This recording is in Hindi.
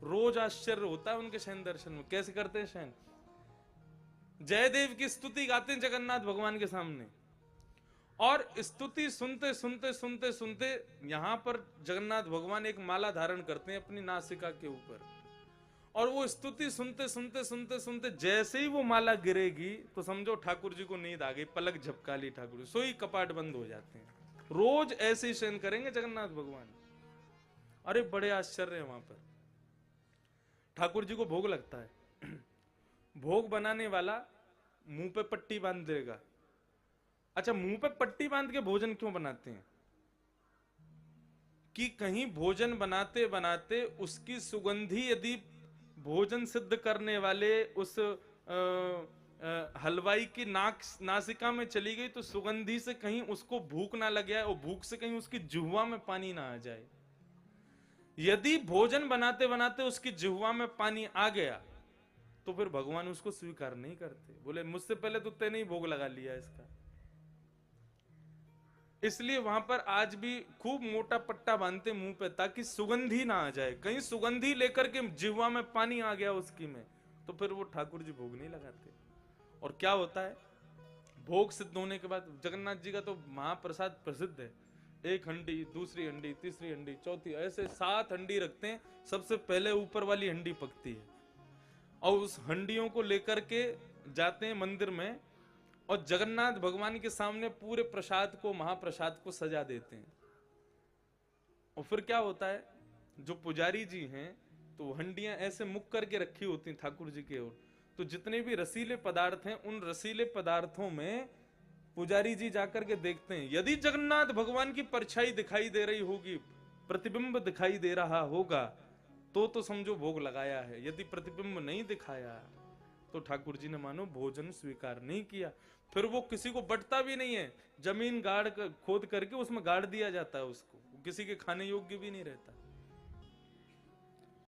रोज आश्चर्य होता है उनके शयन दर्शन में। कैसे करते हैं शयन? जयदेव की स्तुति गाते हैं जगन्नाथ भगवान के सामने, और स्तुति सुनते सुनते सुनते सुनते यहां पर जगन्नाथ भगवान एक माला धारण करते हैं अपनी नासिका के ऊपर, और वो स्तुति सुनते सुनते सुनते सुनते जैसे ही वो माला गिरेगी तो समझो ठाकुर जी को नींद आ गई, पलक झपका ली ठाकुर जी, सोई कपाट बंद हो जाते हैं। रोज ऐसे ही शयन करेंगे जगन्नाथ भगवान। अरे बड़े आश्चर्य है वहां पर। ठाकुर जी को भोग लगता है, भोग बनाने वाला मुंह पे पट्टी बांध देगा। अच्छा, मुंह पे पट्टी बांध के भोजन क्यों बनाते हैं? कि कहीं भोजन बनाते बनाते उसकी सुगंधी यदि भोजन सिद्ध करने वाले उस हलवाई की नासिका में चली गई तो सुगंधी से कहीं उसको भूख ना लग जाए, और भूख से कहीं उसकी जिह्वा में पानी ना आ जाए। यदि भोजन बनाते बनाते उसकी जिह्वा में पानी आ गया तो फिर भगवान उसको स्वीकार नहीं करते, बोले मुझसे पहले तो तैने ही भोग लगा लिया इसका। इसलिए वहां पर आज भी खूब मोटा पट्टा बांधते मुंह पे ताकि सुगंधी ना आ जाए, कहीं सुगंधी लेकर के जिह्वा में पानी आ गया उसकी में तो फिर वो ठाकुर जी भोग नहीं लगाते। और क्या होता है, भोग सिद्ध होने के बाद जगन्नाथ जी का तो महाप्रसाद प्रसिद्ध है, एक हंडी, दूसरी हंडी, तीसरी हंडी, चौथी, ऐसे 7 हंडी रखते हैं। सबसे पहले ऊपर वाली हंडी पकती है और उस हंडियों को लेकर के जाते हैं मंदिर में और जगन्नाथ भगवान के सामने पूरे प्रसाद को, महाप्रसाद को सजा देते हैं। और फिर क्या होता है, जो पुजारी जी हैं तो हंडियां ऐसे मुख करके रखी होती हैं ठाकुर जी की ओर, तो जितने भी रसीले पदार्थ हैं उन रसीले पदार्थों में पुजारी जी जाकर के देखते हैं, यदि जगन्नाथ भगवान की परछाई दिखाई दे रही होगी, प्रतिबिंब दिखाई दे रहा होगा तो समझो भोग लगाया है, यदि प्रतिबिंब नहीं दिखाया तो ठाकुर जी ने मानो भोजन स्वीकार नहीं किया। फिर वो किसी को बटता भी नहीं है, जमीन खोद करके उसमें गाड़ दिया जाता है उसको, किसी के खाने योग्य भी नहीं रहता।